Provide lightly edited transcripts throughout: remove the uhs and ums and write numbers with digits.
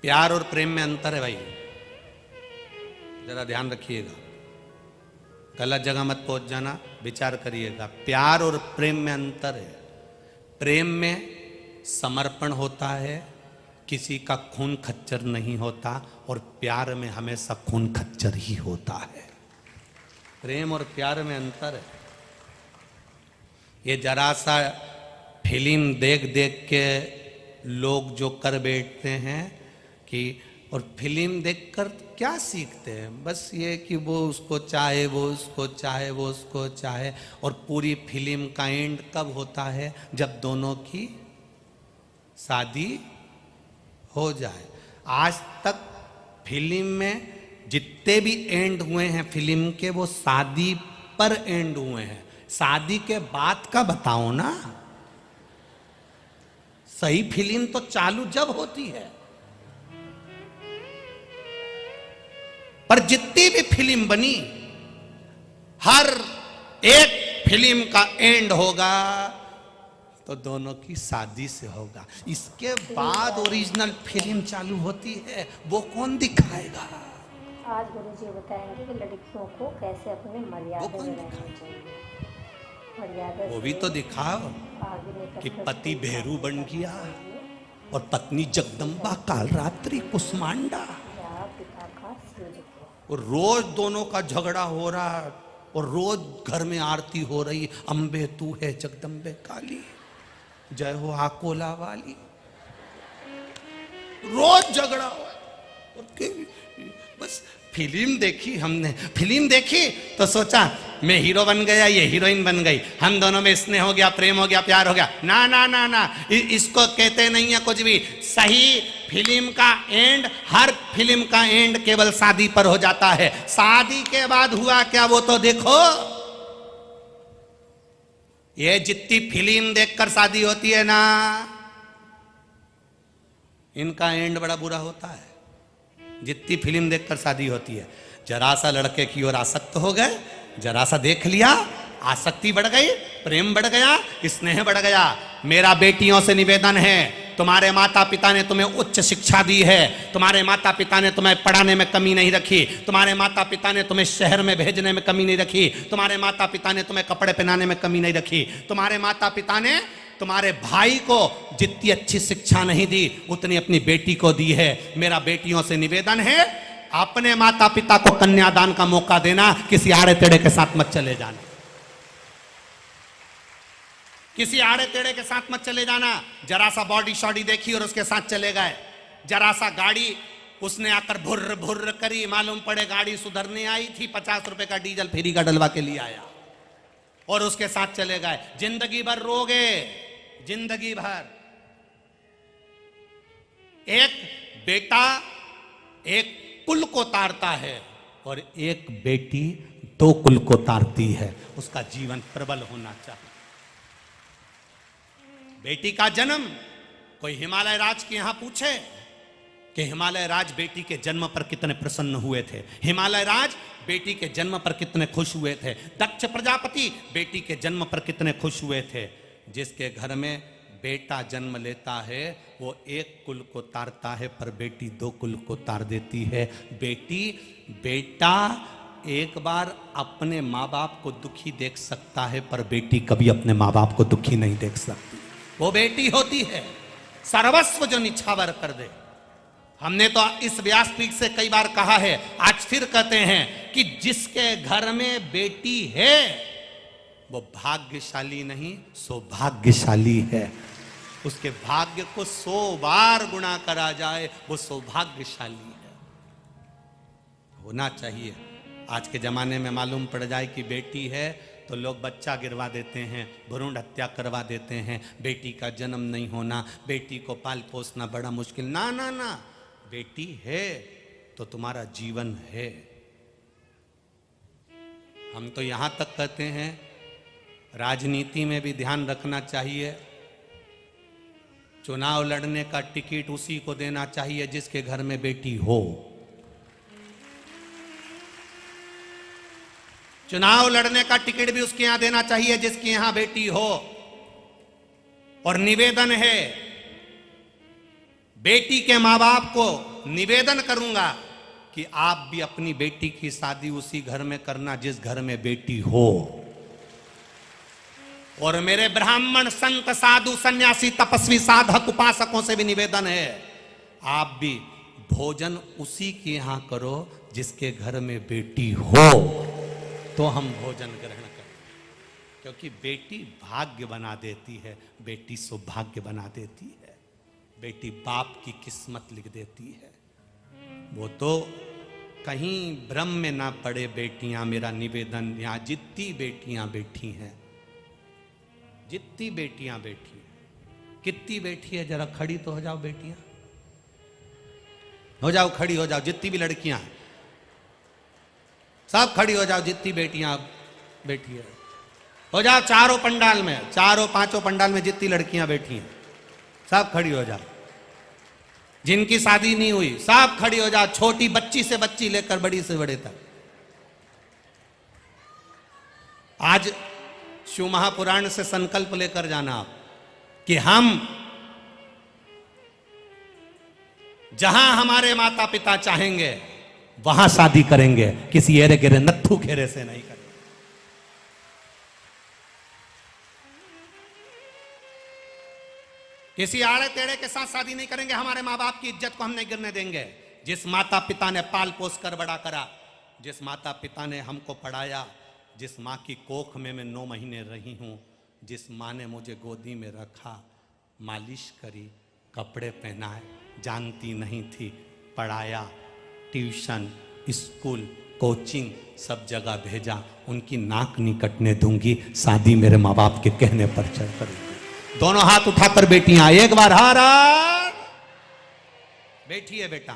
प्यार और प्रेम में अंतर है भाई, जरा ध्यान रखिएगा, गलत जगह मत पहुंच जाना, विचार करिएगा। प्यार और प्रेम में अंतर है। प्रेम में समर्पण होता है, किसी का खून खच्चर नहीं होता, और प्यार में हमेशा खून खच्चर ही होता है। प्रेम और प्यार में अंतर है। ये जरा सा फिल्म देख देख के लोग जो कर बैठते हैं कि, और फिल्म देखकर क्या सीखते हैं, बस ये कि वो उसको चाहे, वो उसको चाहे, वो उसको चाहे, और पूरी फिल्म का एंड कब होता है? जब दोनों की शादी हो जाए। आज तक फिल्म में जितने भी एंड हुए हैं फिल्म के, वो शादी पर एंड हुए हैं। शादी के बाद का बताओ ना। सही फिल्म तो चालू जब होती है, पर जितनी भी फिल्म बनी, हर एक फिल्म का एंड होगा तो दोनों की शादी से होगा। इसके बाद ओरिजिनल फिल्म चालू होती है, वो कौन दिखाएगा? आज गुरुजी बताएंगे कि लड़कियों को कैसे अपने मर्यादा में रहना चाहिए। मर्यादा वो भी तो दिखाओ कि पति भेरू बन गया और पत्नी जगदम्बा कालरात्रि कुष्मांडा, पिता का सृजक, और रोज दोनों का झगड़ा हो रहा, और रोज घर में आरती हो रही, अम्बे तू है जगदम्बे काली, जय हो आकोला वाली। रोज झगड़ा हो, बस फिल्म देखी हमने, फिल्म देखी तो सोचा मैं हीरो बन गया, ये हीरोइन बन गई, हम दोनों में स्नेह हो गया, प्रेम हो गया, प्यार हो गया। ना ना ना ना, इसको कहते नहीं है कुछ भी। सही फिल्म का एंड, हर फिल्म का एंड केवल शादी पर हो जाता है। शादी के बाद हुआ क्या वो तो देखो। ये जितनी फिल्म देखकर शादी होती है ना, इनका एंड बड़ा बुरा होता है। जितनी फिल्म देखकर शादी होती है, जरा सा लड़के की ओर आसक्त हो गए, जरा सा देख लिया, आसक्ति बढ़ गई, प्रेम बढ़ गया, स्नेह बढ़ गया। मेरा बेटियों से निवेदन है, तुम्हारे माता पिता ने तुम्हें उच्च शिक्षा दी है, तुम्हारे माता पिता ने तुम्हें पढ़ाने में कमी नहीं रखी, तुम्हारे माता पिता ने तुम्हें शहर में भेजने में कमी नहीं रखी, तुम्हारे माता पिता ने तुम्हें कपड़े पहनाने में कमी नहीं रखी, तुम्हारे माता पिता ने तुम्हारे भाई को जितनी अच्छी शिक्षा नहीं दी उतनी अपनी बेटी को दी है। मेरा बेटियों से निवेदन है, अपने माता पिता को कन्यादान का मौका देना, किसी आड़े टेढ़े के साथ मत चले जाना, किसी आड़े टेढ़े के साथ मत चले जाना। जरा सा बॉडी शॉडी देखी और उसके साथ चले गए, जरा सा गाड़ी उसने आकर भुर्र भुर्र करी, मालूम पड़े गाड़ी सुधरने आई थी, 50 रुपए का डीजल फ्री का डलवा के लिए आया, और उसके साथ चले गए। जिंदगी भर रोगे, जिंदगी भर। एक बेटा एक कुल को तारता है और एक बेटी 2 कुल को तारती है। उसका जीवन प्रबल होना चाहिए। बेटी का जन्म, कोई हिमालय राज के यहां पूछे कि हिमालय राज बेटी के जन्म पर कितने प्रसन्न हुए थे, हिमालय राज बेटी के जन्म पर कितने खुश हुए थे, दक्ष प्रजापति बेटी के जन्म पर कितने खुश हुए थे। जिसके घर में बेटा जन्म लेता है वो 1 कुल को तारता है, पर बेटी 2 कुल को तार देती है। बेटा एक बार अपने माँ बाप को दुखी देख सकता है, पर बेटी कभी अपने माँ बाप को दुखी नहीं देख सकती। वो बेटी होती है सर्वस्व जो निछावर कर दे। हमने तो इस व्यासपीठ से कई बार कहा है, आज फिर कहते हैं कि जिसके घर में बेटी है वो भाग्यशाली नहीं सौभाग्यशाली है। उसके भाग्य को 100 बार गुणा करा जाए वो सौभाग्यशाली है, होना चाहिए। आज के जमाने में मालूम पड़ जाए कि बेटी है तो लोग बच्चा गिरवा देते हैं, भ्रूण हत्या करवा देते हैं, बेटी का जन्म नहीं होना, बेटी को पाल पोसना बड़ा मुश्किल। ना ना ना, बेटी है तो तुम्हारा जीवन है। हम तो यहां तक कहते हैं राजनीति में भी ध्यान रखना चाहिए, चुनाव लड़ने का टिकट उसी को देना चाहिए जिसके घर में बेटी हो। चुनाव लड़ने का टिकट भी उसके यहां देना चाहिए जिसके यहां बेटी हो। और निवेदन है, बेटी के माँ बाप को निवेदन करूंगा कि आप भी अपनी बेटी की शादी उसी घर में करना जिस घर में बेटी हो। और मेरे ब्राह्मण संत साधु सन्यासी तपस्वी साधक उपासकों से भी निवेदन है, आप भी भोजन उसी के यहां करो जिसके घर में बेटी हो, तो हम भोजन ग्रहण करें। क्योंकि बेटी भाग्य बना देती है, बेटी सौभाग्य बना देती है, बेटी बाप की किस्मत लिख देती है। वो तो कहीं भ्रम में ना पड़े बेटियां, मेरा निवेदन, यहां जितनी बेटियां बैठी हैं, जितनी बेटियां बैठी हैं, कितनी बैठी है जरा खड़ी तो हो जाओ बेटियां, हो जाओ खड़ी हो जाओ, जितनी भी लड़कियां हैं सब खड़ी हो जाओ, जितनी बेटियां बैठी है हो जाओ, चारों पंडाल में, चारों पांचों पंडाल में जितनी लड़कियां बैठी हैं सब खड़ी हो जाओ। जिनकी शादी नहीं हुई सब खड़ी हो जाओ, छोटी बच्ची से बच्ची लेकर बड़ी से बड़े तक। आज शिव महापुराण से संकल्प लेकर जाना आप कि हम जहां हमारे माता पिता चाहेंगे वहां शादी करेंगे, किसी एरे गिरे नत्थू घेरे से नहीं करेंगे। किसी आड़े टेढ़े के साथ शादी नहीं करेंगे, हमारे माँ बाप की इज्जत को हम नहीं गिरने देंगे। जिस माता पिता ने पाल पोस कर बड़ा करा, जिस माता पिता ने हमको पढ़ाया, जिस माँ की कोख में मैं 9 महीने रही हूँ, जिस माँ ने मुझे गोदी में रखा, मालिश करी, कपड़े पहनाए, जानती नहीं थी, पढ़ाया, ट्यूशन, स्कूल, कोचिंग सब जगह भेजा, उनकी नाक नहीं कटने दूंगी, शादी मेरे माँ बाप के कहने पर चल करूंगी। दोनों हाथ उठाकर बेटियां एक बार हर हर। बैठिए बेटा,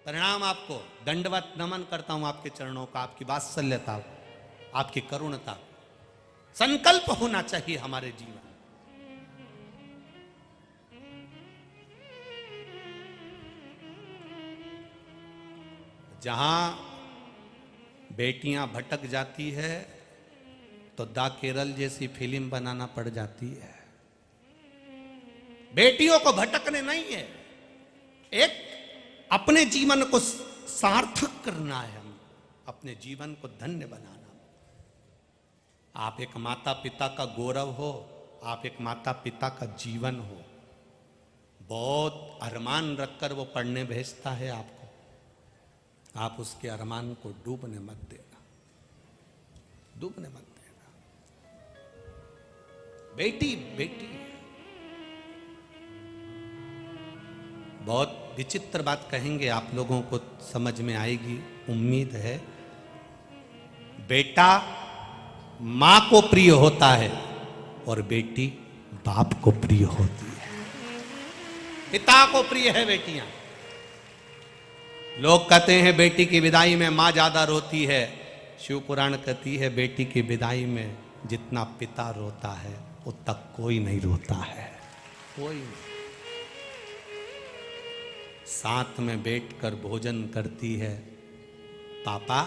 प्रणाम आपको, दंडवत नमन करता हूं आपके चरणों का, आपकी वात्सल्यता, आपकी करुणता। संकल्प होना चाहिए हमारे जीवन। जहां बेटियां भटक जाती है तो दा केरल जैसी फिल्म बनाना पड़ जाती है। बेटियों को भटकने नहीं है, एक अपने जीवन को सार्थक करना है, हम अपने जीवन को धन्य बनाना। आप एक माता पिता का गौरव हो, आप एक माता पिता का जीवन हो। बहुत अरमान रखकर वो पढ़ने भेजता है आपको, आप उसके अरमान को डूबने मत देना, डूबने मत देना। बेटी बेटी बहुत विचित्र बात कहेंगे, आप लोगों को समझ में आएगी उम्मीद है। बेटा मां को प्रिय होता है और बेटी बाप को प्रिय होती है। पिता को प्रिय है बेटियां। लोग कहते हैं बेटी की विदाई में मां ज्यादा रोती है, शिव पुराण कहती है बेटी की विदाई में जितना पिता रोता है उतना कोई नहीं रोता है, कोई नहीं। साथ में बैठकर भोजन करती है, पापा,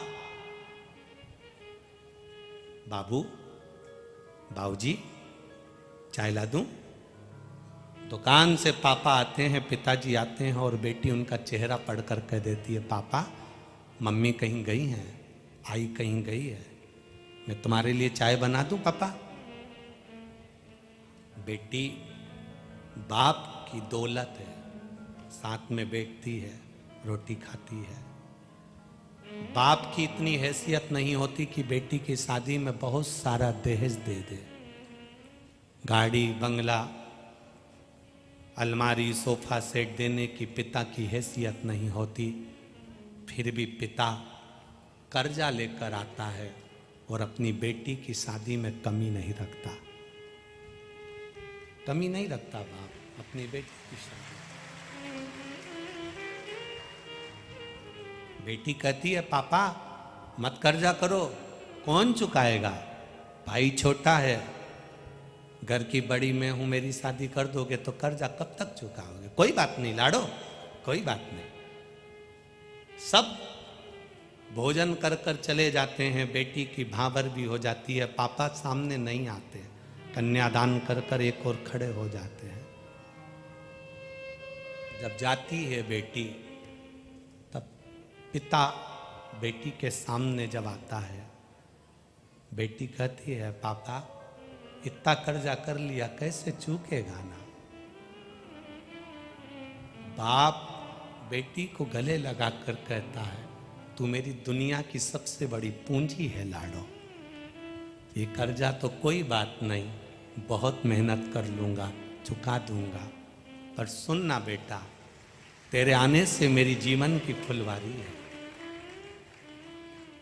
बाबू, बाबूजी, चाय ला दूं? दुकान से पापा आते हैं, पिताजी आते हैं और बेटी उनका चेहरा पढ़कर कह देती है, पापा मम्मी कहीं गई हैं, आई कहीं गई है, मैं तुम्हारे लिए चाय बना दूं पापा? बेटी बाप की दौलत है, साथ में बैठती है, रोटी खाती है। बाप की इतनी हैसियत नहीं होती कि बेटी की शादी में बहुत सारा दहेज दे दे, गाड़ी, बंगला, अलमारी, सोफा सेट देने की पिता की हैसियत नहीं होती। फिर भी पिता कर्जा लेकर आता है और अपनी बेटी की शादी में कमी नहीं रखता, कमी नहीं रखता बाप अपनी बेटी की शादी। बेटी कहती है, पापा मत कर्जा करो, कौन चुकाएगा? भाई छोटा है, घर की बड़ी मैं हूं, मेरी शादी कर दोगे तो कर्जा कब तक चुकाओगे? कोई बात नहीं लाडो, कोई बात नहीं। सब भोजन कर कर चले जाते हैं, बेटी की भांवर भी हो जाती है, पापा सामने नहीं आते, कन्यादान कर कर एक और खड़े हो जाते हैं। जब जाती है बेटी, तब पिता बेटी के सामने जब आता है, बेटी कहती है, पापा इतना कर्जा कर लिया, कैसे चूकेगा ना। बाप बेटी को गले लगाकर कहता है, तू मेरी दुनिया की सबसे बड़ी पूंजी है लाडो, ये कर्जा तो कोई बात नहीं, बहुत मेहनत कर लूंगा, चुका दूंगा, पर सुन ना बेटा, तेरे आने से मेरी जीवन की फुलवारी है।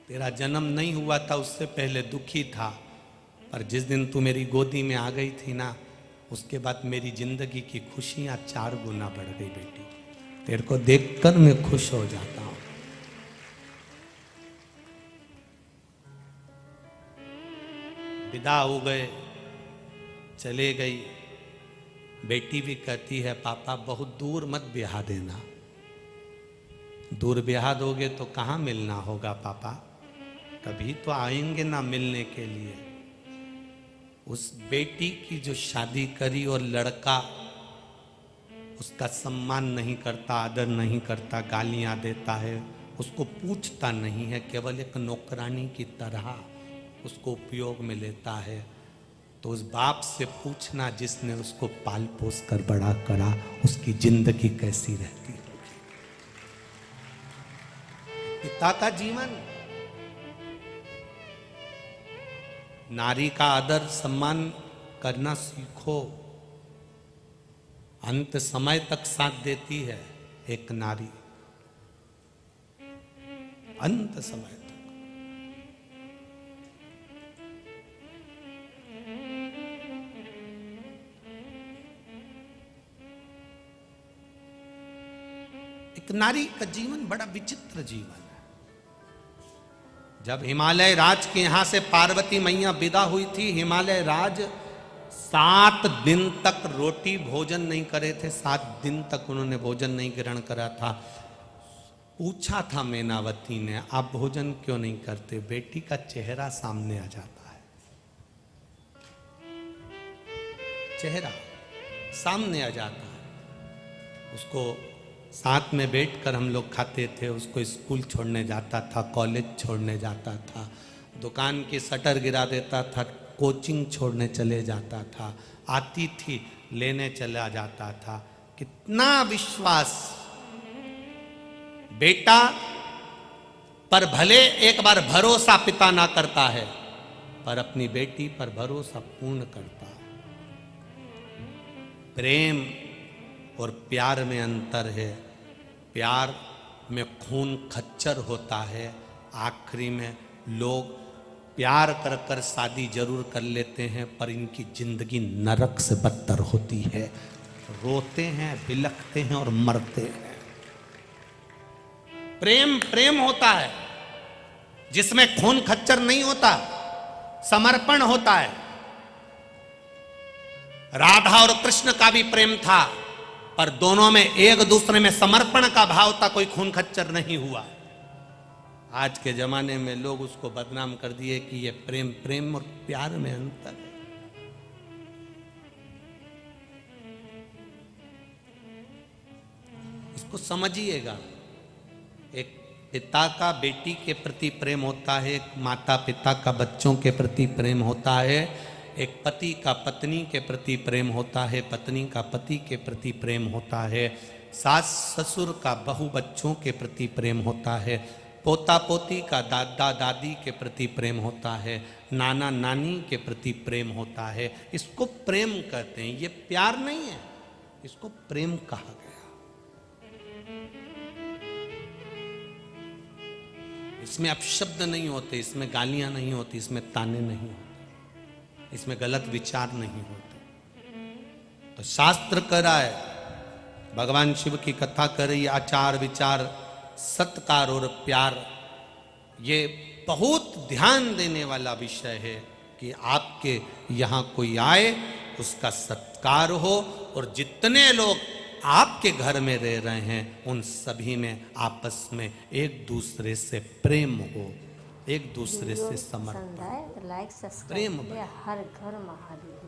तेरा जन्म नहीं हुआ था उससे पहले दुखी था, पर जिस दिन तू मेरी गोदी में आ गई थी ना, उसके बाद मेरी जिंदगी की खुशियां 4 गुना बढ़ गई बेटी। तेरे को देखकर मैं खुश हो जाता हूं। विदा हो गए, चले गई। बेटी भी कहती है, पापा बहुत दूर मत ब्याह देना, दूर ब्याह दोगे तो कहाँ मिलना होगा पापा, कभी तो आएंगे ना मिलने के लिए। उस बेटी की जो शादी करी और लड़का उसका सम्मान नहीं करता, आदर नहीं करता, गालियां देता है, उसको पूछता नहीं है, केवल एक नौकरानी की तरह उसको उपयोग में लेता है, तो उस बाप से पूछना जिसने उसको पाल पोस कर बड़ा करा, उसकी जिंदगी कैसी रहती होगी। पिता का जीवन, नारी का आदर सम्मान करना सीखो। अंत समय तक साथ देती है एक नारी, अंत समय तक। एक नारी का जीवन बड़ा विचित्र जीवन है। जब हिमालय राज के यहां से पार्वती मैया विदा हुई थी, हिमालय राज 7 दिन तक रोटी भोजन नहीं करे थे, 7 दिन तक उन्होंने भोजन नहीं ग्रहण करा था। पूछा था मैनावती ने, आप भोजन क्यों नहीं करते? बेटी का चेहरा सामने आ जाता है, चेहरा सामने आ जाता है। उसको साथ में बैठकर हम लोग खाते थे, उसको स्कूल छोड़ने जाता था, कॉलेज छोड़ने जाता था, दुकान की शटर गिरा देता था, कोचिंग छोड़ने चले जाता था, आती थी लेने चला जाता था। कितना विश्वास! बेटा पर भले एक बार भरोसा पिता ना करता है, पर अपनी बेटी पर भरोसा पूर्ण करता है। प्रेम और प्यार में अंतर है। प्यार में खून खच्चर होता है, आखिरी में लोग प्यार कर कर शादी जरूर कर लेते हैं, पर इनकी जिंदगी नरक से बदतर होती है। रोते हैं, बिलखते हैं और मरते हैं। प्रेम प्रेम होता है जिसमें खून खच्चर नहीं होता, समर्पण होता है। राधा और कृष्ण का भी प्रेम था, पर दोनों में एक दूसरे में समर्पण का भाव था, कोई खून खच्चर नहीं हुआ। आज के जमाने में लोग उसको बदनाम कर दिए कि ये प्रेम, प्रेम और प्यार में अंतर है। इसको समझिएगा। एक पिता का बेटी के प्रति प्रेम होता है, एक माता पिता का बच्चों के प्रति प्रेम होता है, एक पति का पत्नी के प्रति प्रेम होता है, पत्नी का पति के प्रति प्रेम होता है, सास ससुर का बहू बच्चों के प्रति प्रेम होता है, पोता पोती का दादा दादी के प्रति प्रेम होता है, नाना नानी के प्रति प्रेम होता है। इसको प्रेम कहते हैं, ये प्यार नहीं है, इसको प्रेम कहा गया। इसमें अपशब्द नहीं होते, इसमें गालियां नहीं होती, इसमें ताने नहीं होते, इसमें गलत विचार नहीं होते। तो शास्त्र कह रहा है, भगवान शिव की कथा कर रही, आचार विचार सत्कार और प्यार, ये बहुत ध्यान देने वाला विषय है कि आपके यहाँ कोई आए उसका सत्कार हो, और जितने लोग आपके घर में रह रहे हैं उन सभी में आपस में एक दूसरे से प्रेम हो, एक दूसरे से समर्पण, लाइक सब्सक्राइब प्रेम हर घर महादेव।